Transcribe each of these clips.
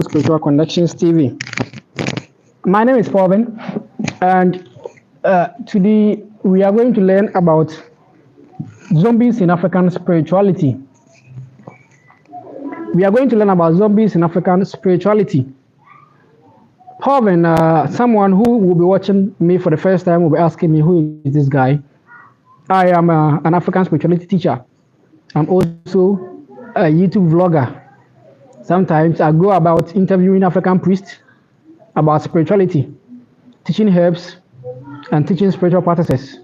Spiritual Connections TV. My name is PaulVin, and today we are going to learn about zombies in African spirituality. We are going to learn about zombies in African spirituality. PaulVin, someone who will be watching me for the first time will be asking me, who is this guy? I am an African spirituality teacher. I'm also a YouTube vlogger. Sometimes I go about interviewing African priests about spirituality, teaching herbs, and teaching spiritual practices.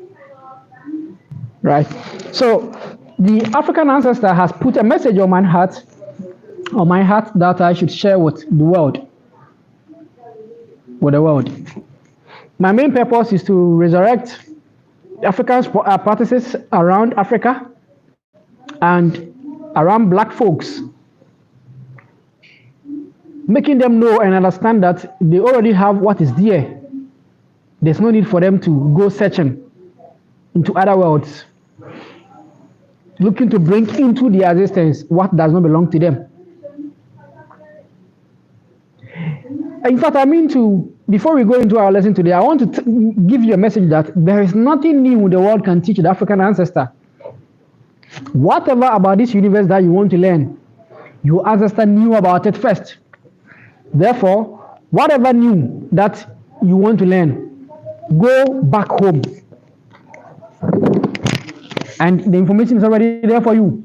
Right? So the African ancestor has put a message on my heart that I should share with the world. My main purpose is to resurrect African practices around Africa and around black folks, making them know and understand that they already have what is there. There's no need for them to go searching into other worlds, looking to bring into their existence what does not belong to them. In fact, before we go into our lesson today, I want to give you a message that there is nothing new the world can teach the African ancestor. Whatever about this universe that you want to learn, your ancestor knew about it first. Therefore, whatever new that you want to learn, go back home. And the information is already there for you.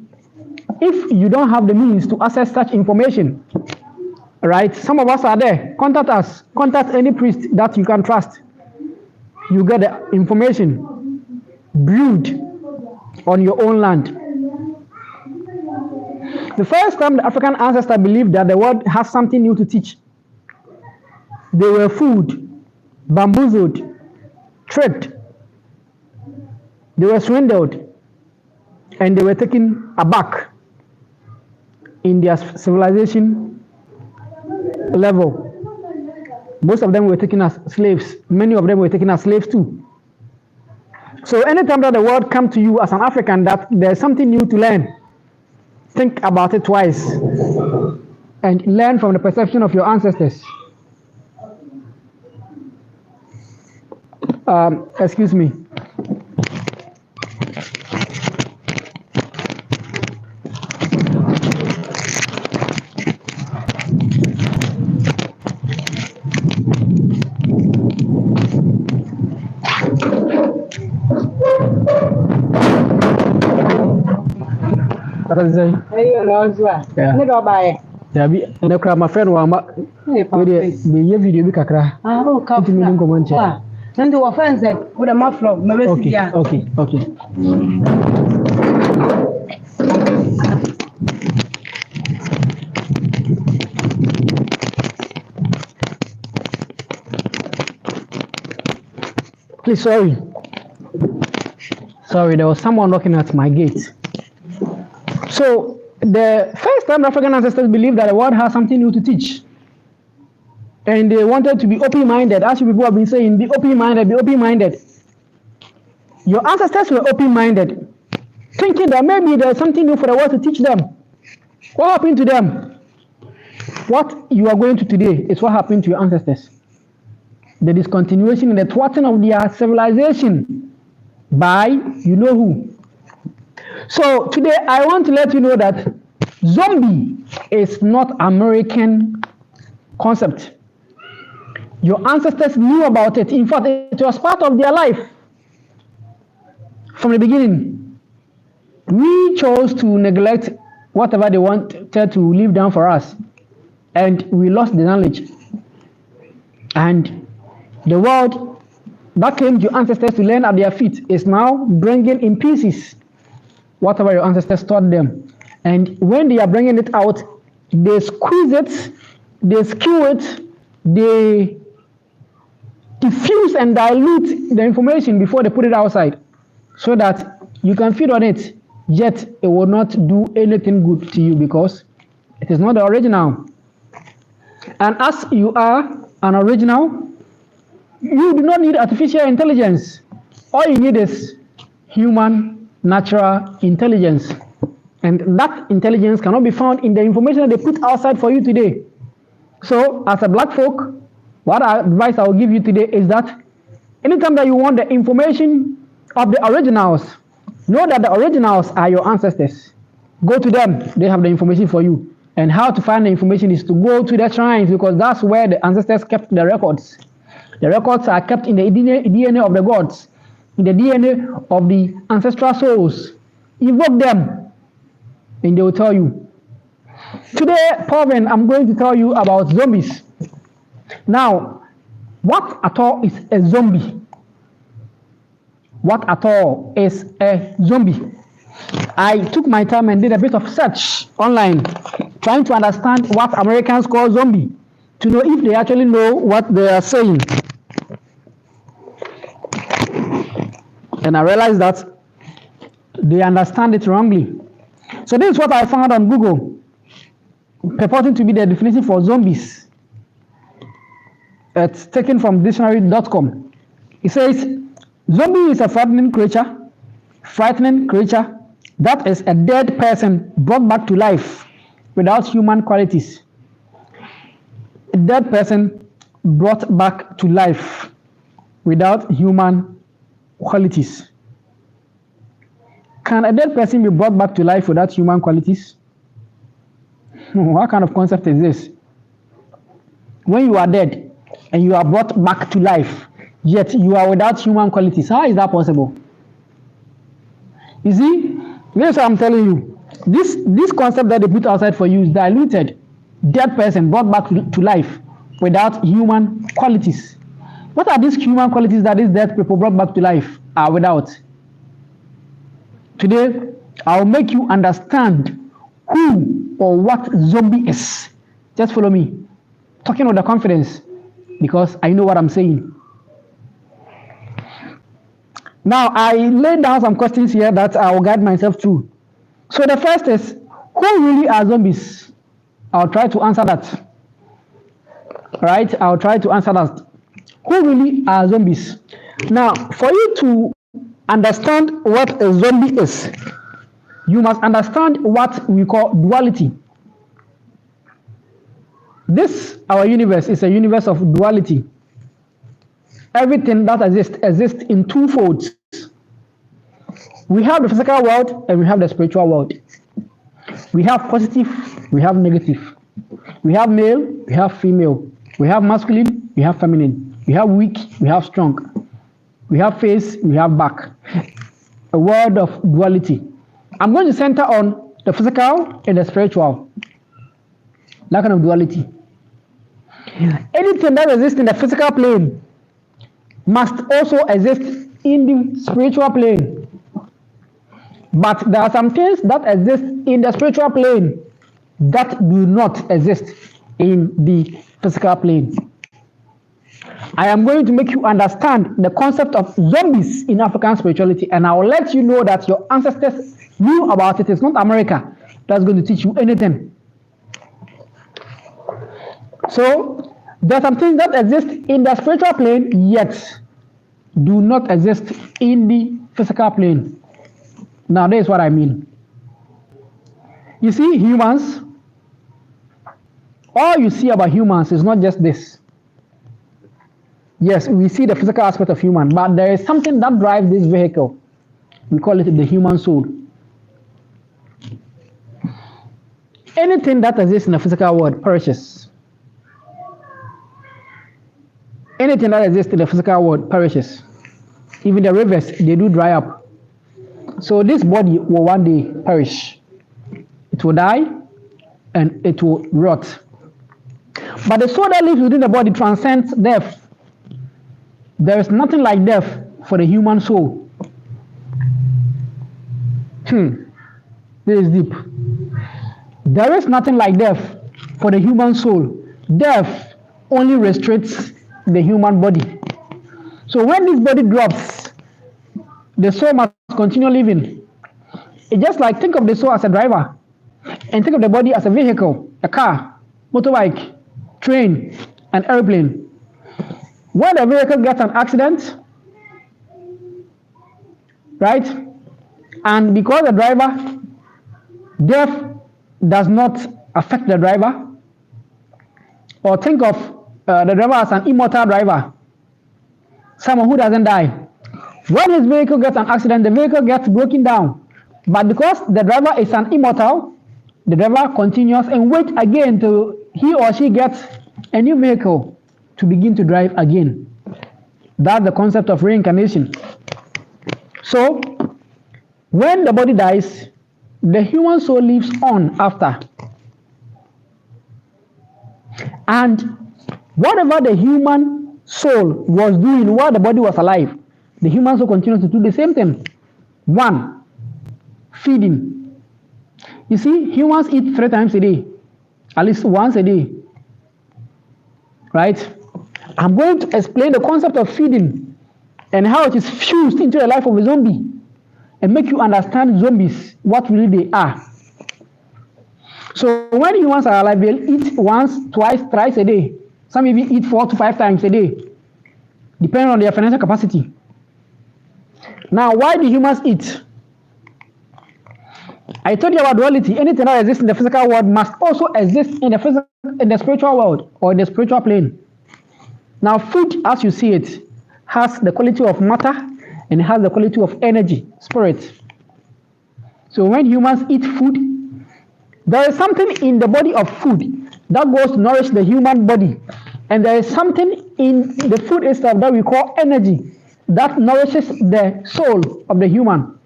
If you don't have the means to access such information, right, some of us are there. Contact us. Contact any priest that you can trust. You get the information brewed on your own land. The first time the African ancestor believed that the world has something new to teach, they were fooled, bamboozled, tricked. They were swindled, and they were taken aback in their civilization level. Most of them were taken as slaves. Many of them were taken as slaves too. So anytime that the world comes to you as an African that there's something new to learn, think about it twice and learn from the perception of your ancestors. Excuse me. My friend video kakra. Okay. Please, sorry, there was someone knocking at my gate. So the first time African ancestors believed that the world has something new to teach, and they wanted to be open-minded. As you people have been saying, be open-minded. Your ancestors were open-minded, thinking that maybe there's something new for the world to teach them. What happened to them? What you are going to today is what happened to your ancestors. The discontinuation and the thwarting of their civilization by you know who. So today I want to let you know that zombie is not American concept. Your ancestors knew about it. In fact, it was part of their life from the beginning. We chose to neglect whatever they wanted to leave down for us, and we lost the knowledge. And the world that came to your ancestors to learn at their feet is now bringing in pieces whatever your ancestors taught them. And when they are bringing it out, they squeeze it, they skew it, they diffuse and dilute the information before they put it outside, so that you can feed on it, yet it will not do anything good to you because it is not the original. And as you are an original, you do not need artificial intelligence. All you need is human, natural intelligence. And that intelligence cannot be found in the information that they put outside for you today. So, as a black folk, what advice I will give you today is that anytime that you want the information of the originals, know that the originals are your ancestors. Go to them, they have the information for you. And how to find the information is to go to the shrines, because that's where the ancestors kept the records. The records are kept in the DNA of the gods, in the DNA of the ancestral souls. Evoke them, and they will tell you. Today, PaulVin, I'm going to tell you about zombies. Now, what at all is a zombie? What at all is a zombie? I took my time and did a bit of search online, trying to understand what Americans call zombie, to know if they actually know what they are saying. And I realized that they understand it wrongly. So this is what I found on Google, purporting to be the definition for zombies. It's taken from dictionary.com. It says, zombie is a frightening creature that is a dead person brought back to life without human qualities. A dead person brought back to life without human qualities. Can a dead person be brought back to life without human qualities? What kind of concept is this? When you are dead and you are brought back to life, yet you are without human qualities, how is that possible? You see, this is what I'm telling you. This concept that they put outside for you is diluted. Dead person brought back to life without human qualities. What are these human qualities that these dead people brought back to life are without? Today, I'll make you understand who or what zombie is. Just follow me. Talking with the confidence, because I know what I'm saying. Now, I laid down some questions here that I will guide myself through. So the first is, who really are zombies? I'll try to answer that. Right? I'll try to answer that. Who really are zombies? Now, for you to understand what a zombie is, you must understand what we call duality. This, our universe, is a universe of duality. Everything that exists in two folds. We have the physical world and we have the spiritual world. We have positive, we have negative. We have male, we have female. We have masculine, we have feminine. We have weak, we have strong. We have face, we have back. A world of duality. I'm going to center on the physical and the spiritual. That kind of duality. Anything that exists in the physical plane must also exist in the spiritual plane. But there are some things that exist in the spiritual plane that do not exist in the physical plane. I am going to make you understand the concept of zombies in African spirituality, and I will let you know that your ancestors knew about it. It's not America that's going to teach you anything. So, there are some things that exist in the spiritual plane, yet do not exist in the physical plane. Now, that is what I mean. You see, humans, all you see about humans is not just this. Yes, we see the physical aspect of human, but there is something that drives this vehicle. We call it the human soul. Anything that exists in the physical world perishes. Anything that exists in the physical world perishes. Even the rivers, they do dry up. So this body will one day perish. It will die and it will rot. But the soul that lives within the body transcends death. There is nothing like death for the human soul. This is deep. There is nothing like death for the human soul. Death only restricts the human body. So when this body drops, the soul must continue living. It's just like, think of the soul as a driver, and think of the body as a vehicle, a car, motorbike, train, an airplane. When the vehicle gets an accident, right, and because the driver, death does not affect the driver, Or think of the driver as an immortal driver, someone who doesn't die. When his vehicle gets an accident, the vehicle gets broken down. But because the driver is an immortal, the driver continues and waits again till he or she gets a new vehicle to begin to drive again. That's the concept of reincarnation. So, when the body dies, the human soul lives on after. And whatever the human soul was doing while the body was alive, the human soul continues to do the same thing. 1, feeding. You see, humans eat 3 times a day, at least once a day. Right? I'm going to explain the concept of feeding and how it is fused into the life of a zombie and make you understand zombies, what really they are. So when humans are alive, they'll eat once, twice, thrice a day. Some even eat 4 to 5 times a day, depending on their financial capacity. Now, why do humans eat? I told you about duality. Anything that exists in the physical world must also exist in the spiritual world or in the spiritual plane. Now, food, as you see it, has the quality of matter and has the quality of energy, spirit. So when humans eat food, there is something in the body of food that goes to nourish the human body. And there is something in the food itself that we call energy that nourishes the soul of the human.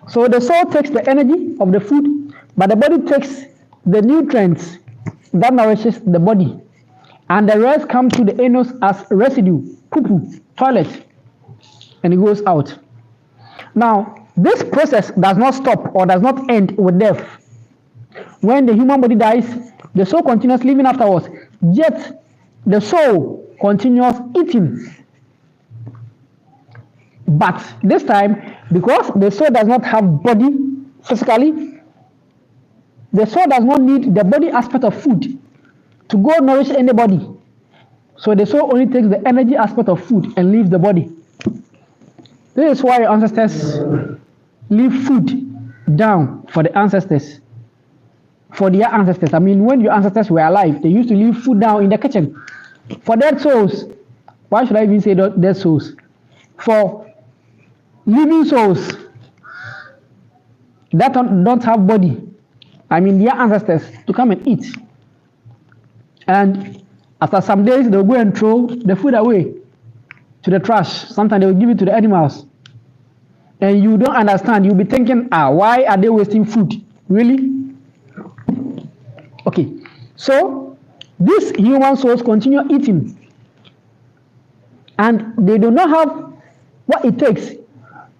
So the soul takes the energy of the food, but the body takes the nutrients that nourishes the body. And the rest comes to the anus as residue, poo-poo, toilet, and it goes out. Now, this process does not stop or does not end with death. When the human body dies, the soul continues living afterwards, yet the soul continues eating. But this time, because the soul does not have body physically, the soul does not need the body aspect of food to go nourish anybody. So the soul only takes the energy aspect of food and leaves the body. This is why your ancestors leave food down for the ancestors. For their ancestors. I mean, when your ancestors were alive, they used to leave food down in the kitchen. For dead souls, why should I even say dead souls? For living souls that don't have body, I mean their ancestors, to come and eat. And after some days, they'll go and throw the food away to the trash. Sometimes they will give it to the animals. And you don't understand. You'll be thinking, why are they wasting food? Really? Okay. So, these human souls continue eating. And they do not have what it takes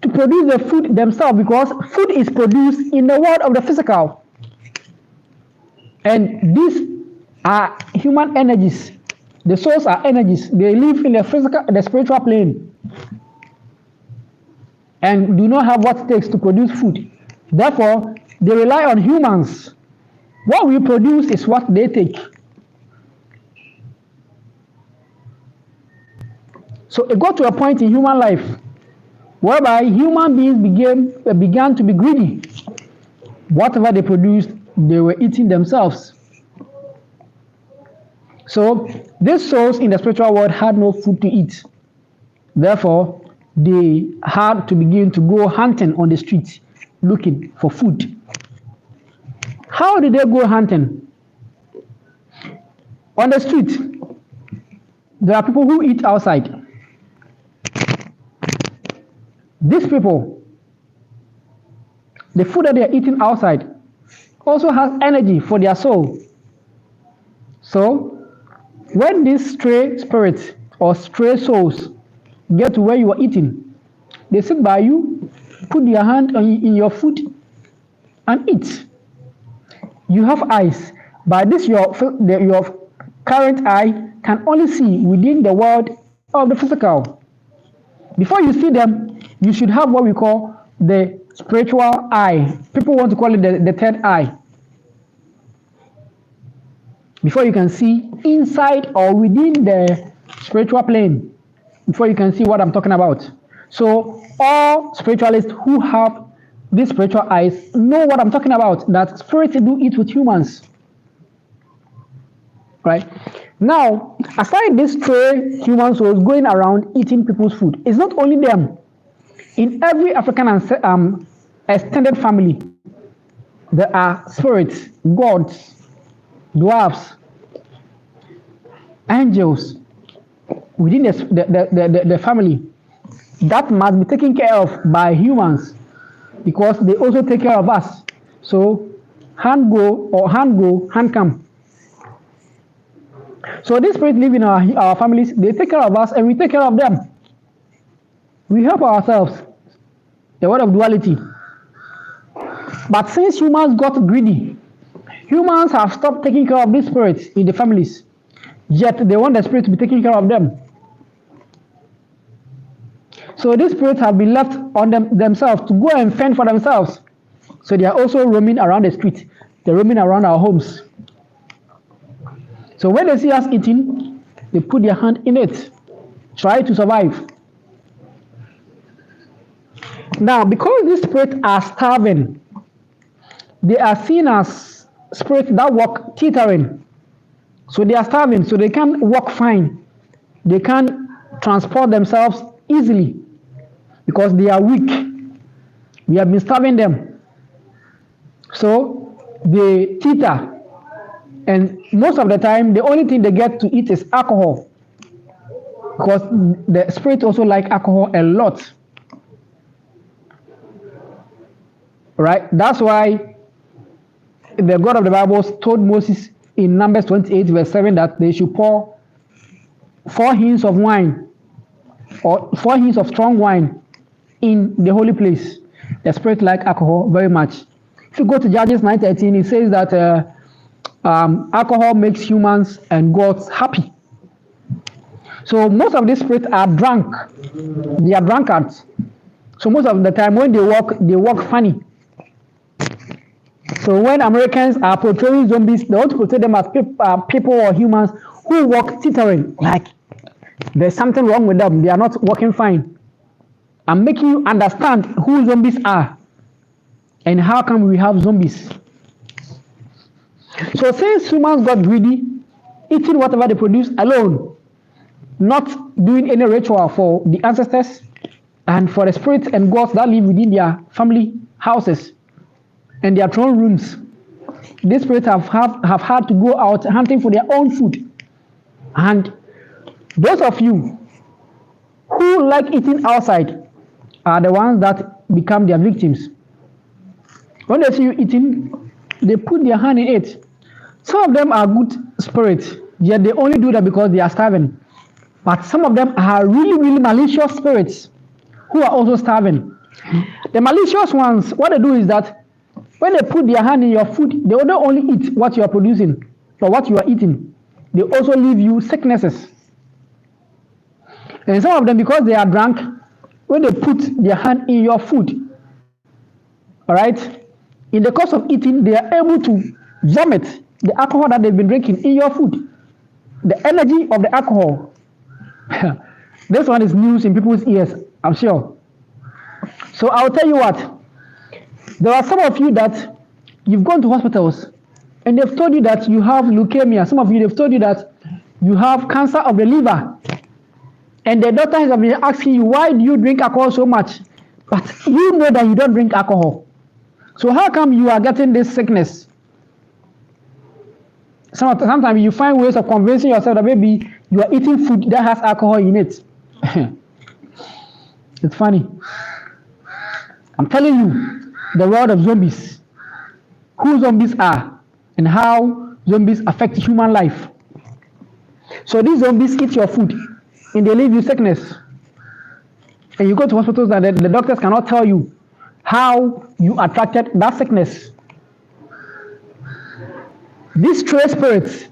to produce the food themselves, because food is produced in the world of the physical. And these are human energies. The souls are energies. They live in the physical, the spiritual plane, and do not have what it takes to produce food. Therefore, they rely on humans. What we produce is what they take. So it got to a point in human life whereby human beings began to be greedy. Whatever they produced, they were eating themselves. So these souls in the spiritual world had no food to eat. Therefore, they had to begin to go hunting on the streets, looking for food. How did they go hunting? On the street, there are people who eat outside. These people, the food that they are eating outside also has energy for their soul. So, when these stray spirits or stray souls get to where you are eating, they sit by you, put their hand in your food, and eat. You have eyes, but this your current eye can only see within the world of the physical. Before you see them, you should have what we call the spiritual eye. People want to call it the third eye. Before you can see inside or within the spiritual plane, before you can see what I'm talking about. So all spiritualists who have these spiritual eyes know what I'm talking about, that spirits do eat with humans. right? Now, aside these stray human souls going around eating people's food, it's not only them. In every African extended family, there are spirits, gods, dwarfs, angels within the family that must be taken care of by humans because they also take care of us. So, hand go, hand come. So these spirits live in our families, they take care of us and we take care of them. We help ourselves. The word of duality. But since humans got greedy, humans have stopped taking care of these spirits in the families. Yet they want the spirit to be taking care of them. So these spirits have been left on themselves to go and fend for themselves. So they are also roaming around the street. They're roaming around our homes. So when they see us eating, they put their hand in it, try to survive. Now, because these spirits are starving, they are seen as spirits that walk teetering. So they are starving, so they can't walk fine. They can't transport themselves easily because they are weak. We have been starving them. So they teeter. And most of the time, the only thing they get to eat is alcohol. Because the spirits also like alcohol a lot. Right? That's why the God of the Bible told Moses in Numbers 28 verse 7 that they should pour 4 hins of wine or 4 hins of strong wine in the holy place. The spirit like alcohol very much. If you go to Judges 9:13, it says that alcohol makes humans and gods happy. So most of these spirits are drunk. They are drunkards. So most of the time when they walk funny. So when Americans are portraying zombies, they want to portray them as people or humans who walk teetering, like there's something wrong with them. They are not walking fine. I'm making you understand who zombies are and how come we have zombies. So since humans got greedy, eating whatever they produce alone, not doing any ritual for the ancestors and for the spirits and gods that live within their family houses and their throne rooms, these spirits have had to go out hunting for their own food. And those of you who like eating outside are the ones that become their victims. When they see you eating, they put their hand in it. Some of them are good spirits, yet they only do that because they are starving. But some of them are really, really malicious spirits who are also starving. The malicious ones, what they do is that when they put their hand in your food, they don't only eat what you are producing or what you are eating, they also leave you sicknesses. And some of them, because they are drunk, when they put their hand in your food, all right, in the course of eating, they are able to vomit the alcohol that they've been drinking in your food. The energy of the alcohol. This one is news in people's ears, I'm sure. So I'll tell you what. There are some of you that you've gone to hospitals and they've told you that you have leukemia. Some of you, they've told you that you have cancer of the liver. And the doctor has been asking you, why do you drink alcohol so much? But you know that you don't drink alcohol. So how come you are getting this sickness? Sometimes you find ways of convincing yourself that maybe you are eating food that has alcohol in it. It's funny. I'm telling you the world of zombies, who zombies are, and how zombies affect human life. So these zombies eat your food and they leave you sickness. And you go to hospitals and the doctors cannot tell you how you attracted that sickness. These stray spirits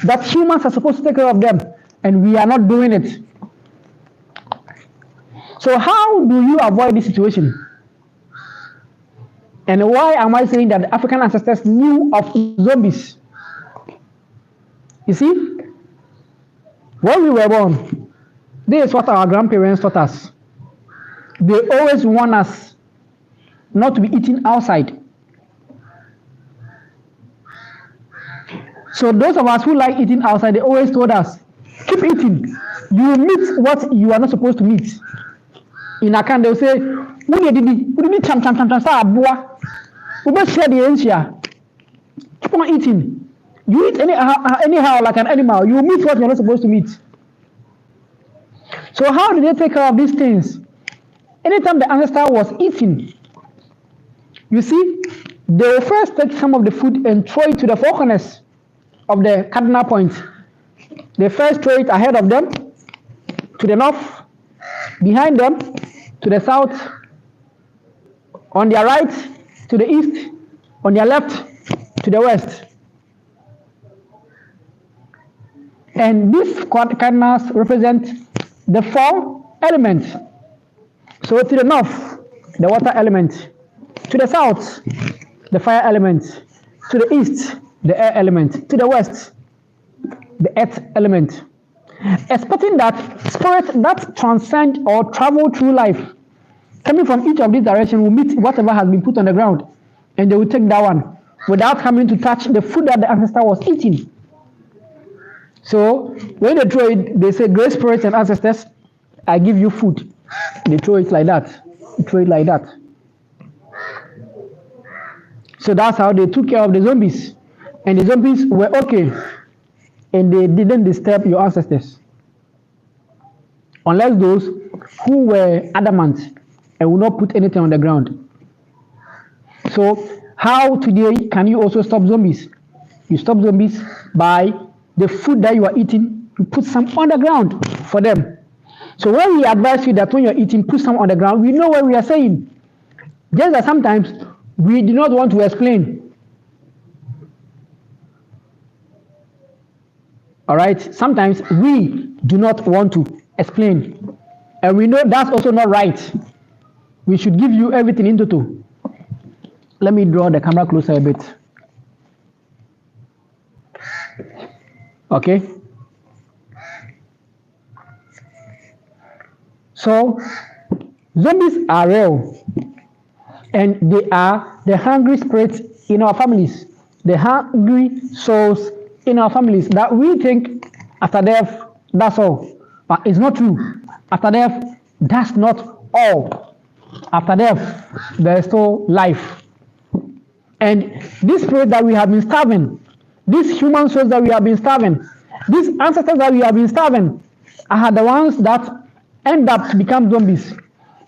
that humans are supposed to take care of them, and we are not doing it. So how do you avoid this situation? And why am I saying that the African ancestors knew of zombies? You see, when we were born, this is what our grandparents taught us. They always warn us not to be eating outside. So those of us who like eating outside, they always told us, keep eating. You will meet what you are not supposed to meet. In Akan, they'll say, keep on eating. You eat anyhow like an animal, you will meet what you're not supposed to meet. So how did they take care of these things? Anytime the ancestor was eating, you see, they will first take some of the food and throw it to the four corners of the cardinal point. They first throw it ahead of them, to the north, behind them, to the south, on their right, to the east, on their left, to the west. And these cardinals represent the four elements. So to the north, the water element. To the south, the fire element. To the east, the air element. To the west, the earth element. Expecting that spirit that transcend or travel through life, coming from each of these directions, will meet whatever has been put on the ground, and they will take that one without coming to touch the food that the ancestor was eating. So when they throw it, they say, great spirits and ancestors, I give you food. They throw it like that. They throw it like that. So that's how they took care of the zombies. And the zombies were okay. And they didn't disturb your ancestors. Unless those who were adamant and would not put anything on the ground. So how today can you also stop zombies? You stop zombies by the food that you are eating, you put some on the ground for them. So when we advise you that when you're eating, put some on the ground, we know what we are saying. Just that sometimes we do not want to explain. All right? Sometimes we do not want to explain. And we know that's also not right. We should give you everything in total. Let me draw the camera closer a bit. Okay? So, zombies are real. And they are the hungry spirits in our families. The hungry souls in our families that we think after death, that's all. But it's not true. After death, that's not all. After death, there is still life. And this spirit that we have been starving, these human souls that we have been starving, these ancestors that we have been starving, are the ones that end up to become zombies.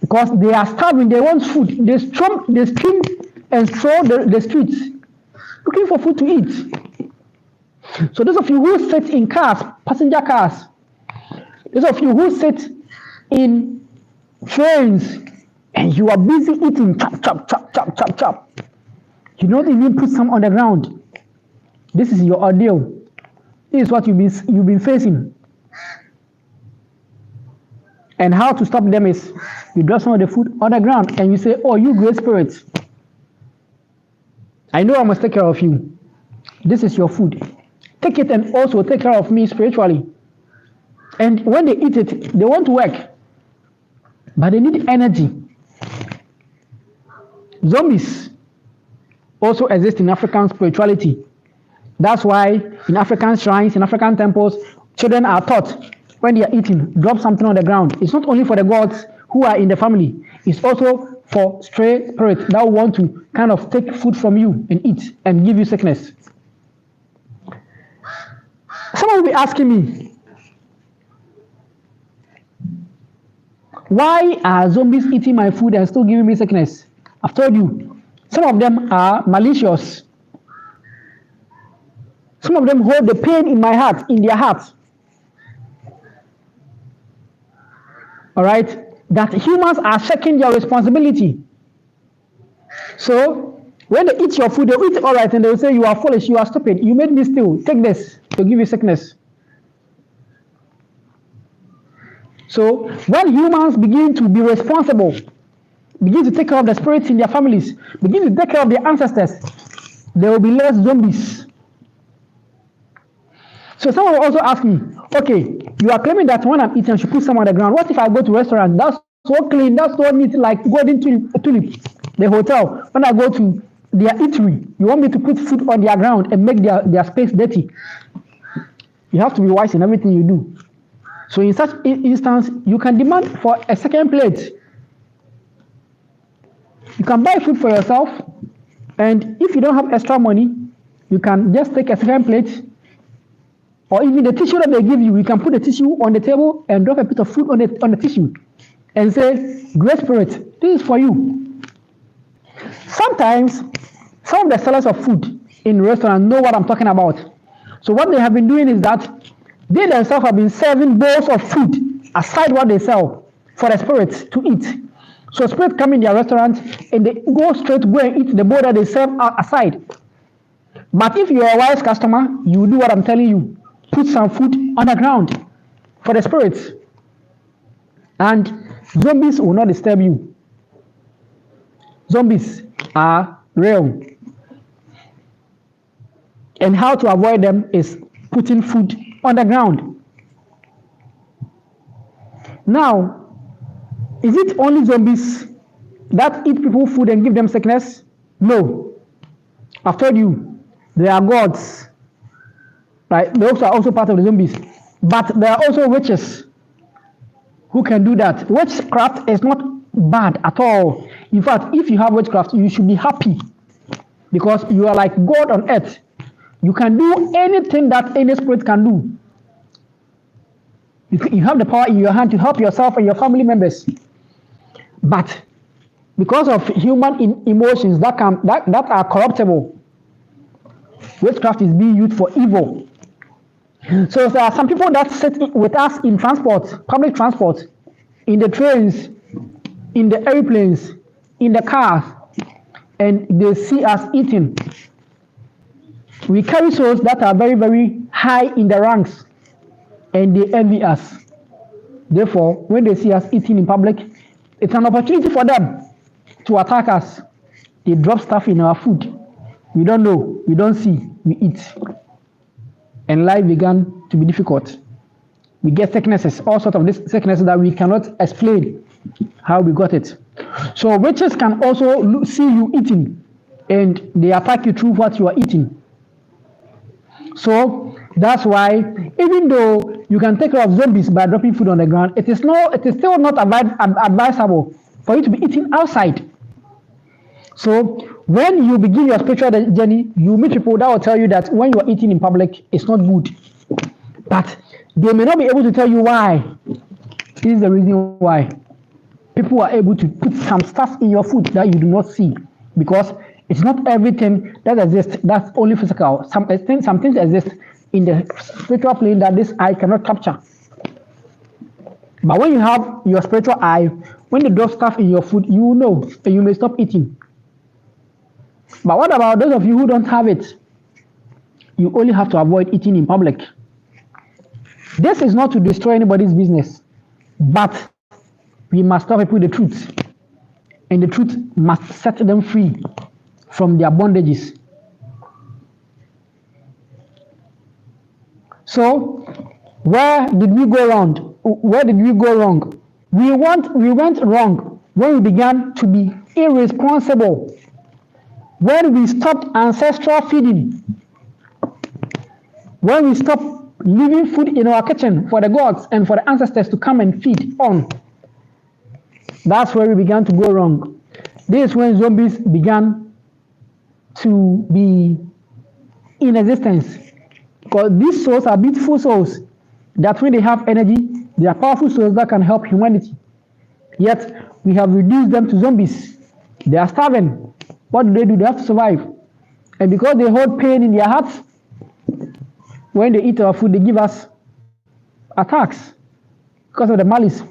Because they are starving, they want food. They stream and stroll the streets, looking for food to eat. So those of you who sit in cars, passenger cars, those of you who sit in trains, and you are busy eating, chop. You don't even put some on the ground. This is your ordeal. This is what you've been facing. And how to stop them is you drop some of the food on the ground and you say, oh, you great spirits, I know I must take care of you. This is your food. Take it and also take care of me spiritually. And when they eat it, they want to work, but they need energy. Zombies also exist in African spirituality. That's why in African shrines, in African temples, children are taught when they are eating, drop something on the ground. It's not only for the gods who are in the family, it's also for stray spirits that want to kind of take food from you and eat and give you sickness. Someone will be asking me, why are zombies eating my food and still giving me sickness? I've told you, some of them are malicious. Some of them hold the pain in my heart, in their heart. All right, that humans are shaking their responsibility. So when they eat your food, they'll eat all right, and they'll say, you are foolish, you are stupid, you made me steal, take this, to give you sickness. So when humans begin to be responsible, begin to take care of the spirits in their families, begin to take care of their ancestors, there will be less zombies. So someone will also ask me, okay, you are claiming that when I'm eating, I should put some on the ground. What if I go to a restaurant? That's so clean, that's so neat, like Golden Tulip, the hotel. When I go to their eatery. You want me to put food on their ground and make their space dirty. You have to be wise in everything you do. So in such instance, you can demand for a second plate. You can buy food for yourself, and if you don't have extra money, you can just take a second plate, or even the tissue that they give you, you can put the tissue on the table and drop a bit of food on the tissue and say, Great Spirit, this is for you. Sometimes, some of the sellers of food in restaurants know what I'm talking about. So what they have been doing is that they themselves have been serving bowls of food aside what they sell for the spirits to eat. So spirits come in their restaurant and they go and eat the bowl that they serve aside. But if you're a wise customer, you do what I'm telling you. Put some food on the ground for the spirits. And zombies will not disturb you. Zombies are real. And how to avoid them is putting food on the ground. Now, is it only zombies that eat people food and give them sickness? No. I've told you, there are gods. Right? Those are also part of the zombies. But there are also witches who can do that. Witchcraft is not bad at all. In fact, if you have witchcraft, you should be happy because you are like God on earth. You can do anything that any spirit can do. You have the power in your hand to help yourself and your family members. But because of human emotions that are corruptible, witchcraft is being used for evil. So there are some people that sit with us in transport, public transport, in the trains, in the airplanes, in the cars, and they see us eating. We carry souls that are very, very high in the ranks, and they envy us. Therefore, when they see us eating in public, it's an opportunity for them to attack us. They drop stuff in our food. We don't know, we don't see, we eat. And life began to be difficult. We get sicknesses, all sorts of these sicknesses that we cannot explain how we got it. So witches can also see you eating, and they attack you through what you are eating. So that's why, even though you can take care of zombies by dropping food on the ground, it is still not advisable for you to be eating outside. So when you begin your spiritual journey, you meet people that will tell you that when you are eating in public, it's not good. But they may not be able to tell you why. This is the reason why. People are able to put some stuff in your food that you do not see, because it's not everything that exists that's only physical. Some things exist in the spiritual plane that this eye cannot capture. But when you have your spiritual eye, when they drop stuff in your food, you will know, and you may stop eating. But what about those of you who don't have it? You only have to avoid eating in public. This is not to destroy anybody's business, but we must tell people the truth, and the truth must set them free from their bondages. So, where did we go wrong? Where did we go wrong? We went wrong when we began to be irresponsible. When we stopped ancestral feeding. When we stopped leaving food in our kitchen for the gods and for the ancestors to come and feed on. That's where we began to go wrong. This is when zombies began to be in existence. Because these souls are beautiful souls that when they have energy, they are powerful souls that can help humanity. Yet, we have reduced them to zombies. They are starving. What do? They have to survive. And because they hold pain in their hearts, when they eat our food, they give us attacks because of the malice.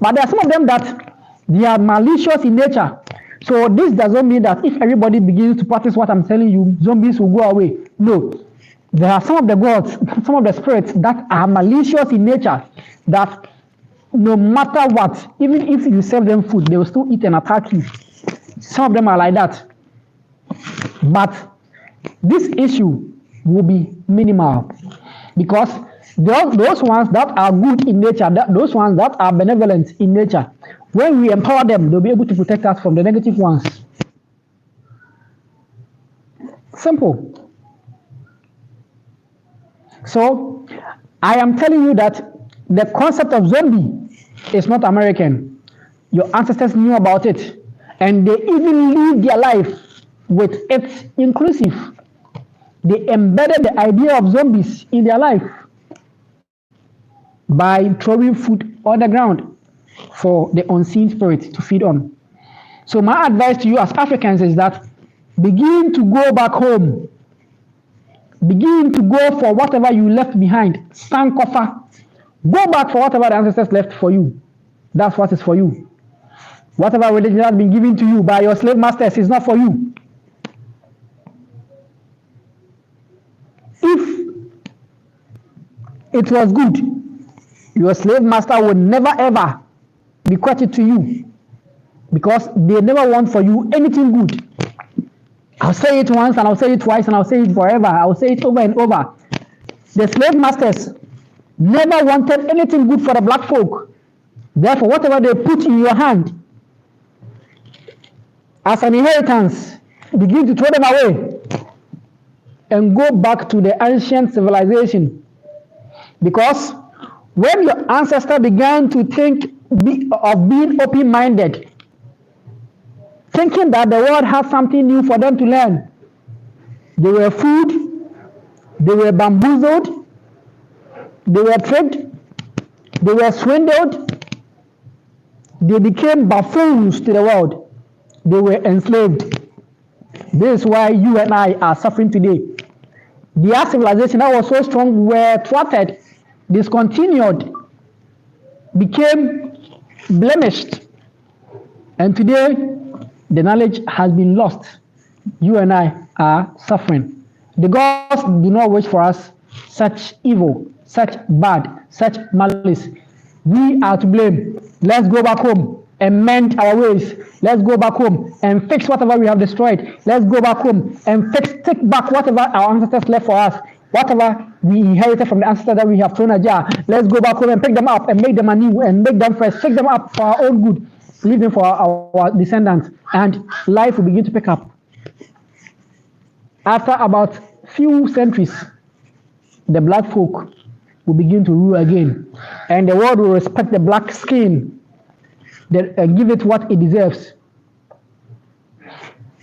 But there are some of them that they are malicious in nature. So this doesn't mean that if everybody begins to practice what I'm telling you, zombies will go away. No. There are some of the gods, some of the spirits that are malicious in nature, that no matter what, even if you serve them food, they will still eat and attack you. Some of them are like that. But this issue will be minimal, because those ones that are good in nature, those ones that are benevolent in nature, when we empower them, they'll be able to protect us from the negative ones. Simple. So I am telling you that the concept of zombie is not American. Your ancestors knew about it, and they even lived their life with it inclusive. They embedded the idea of zombies in their life by throwing food on the ground for the unseen spirit to feed on. So my advice to you as Africans is that begin to go back home. Begin to go for whatever you left behind. Sankofa. Go back for whatever the ancestors left for you. That's what is for you. Whatever religion has been given to you by your slave masters is not for you. If it was good, your slave master would never ever bequeath it to you, because they never want for you anything good. I'll say it once and I'll say it twice and I'll say it forever. I'll say it over and over. The slave masters never wanted anything good for the black folk. Therefore, whatever they put in your hand as an inheritance, begin to throw them away and go back to the ancient civilization. Because when your ancestor began to think of being open-minded, thinking that the world has something new for them to learn, they were fooled, they were bamboozled, they were tricked, they were swindled, they became buffoons to the world, they were enslaved. This is why you and I are suffering today. Their civilization that was so strong were thwarted, discontinued, became blemished, and today the knowledge has been lost. You and I are suffering. The gods do not wish for us such evil, such bad, such malice. We are to blame. Let's go back home and mend our ways. Let's go back home and fix whatever we have destroyed. Let's go back home and take back whatever our ancestors left for us. Whatever we inherited from the ancestors that we have thrown ajar. Let's go back home and pick them up and make them anew and make them fresh. Pick them up for our own good. Leave them for our descendants, and life will begin to pick up. After about few centuries, the black folk will begin to rule again, and the world will respect the black skin and give it what it deserves.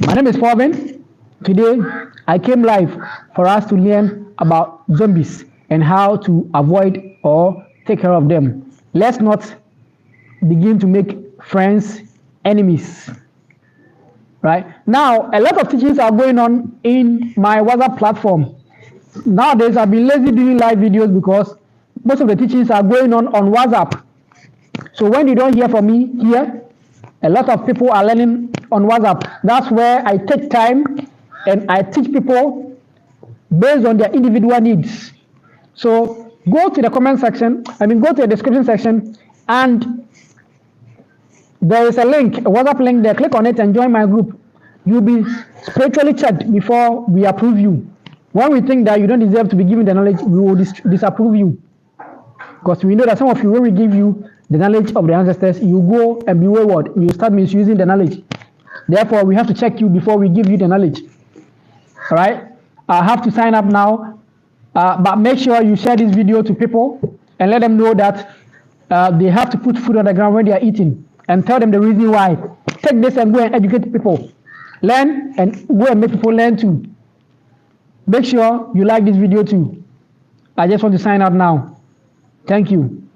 My name is PaulVin. Today, I came live for us to learn about zombies and how to avoid or take care of them. Let's not begin to make friends enemies. Right now, a lot of teachings are going on in my WhatsApp platform. Nowadays, I've been lazy doing live videos because most of the teachings are going on WhatsApp. So when you don't hear from me here, a lot of people are learning on WhatsApp. That's where I take time and I teach people based on their individual needs. So go to the comment section, go to the description section, and there is a link, a WhatsApp link there. Click on it and join my group. You'll be spiritually checked before we approve you. When we think that you don't deserve to be given the knowledge, we will disapprove you. Because we know that some of you, when we give you the knowledge of the ancestors, you go and be wayward. You start misusing the knowledge. Therefore, we have to check you before we give you the knowledge. All right? I have to sign up now. But make sure you share this video to people and let them know that they have to put food on the ground when they are eating. And tell them the reason why. Take this and go and educate people. Learn and go and make people learn too. Make sure you like this video too. I just want to sign out now. Thank you.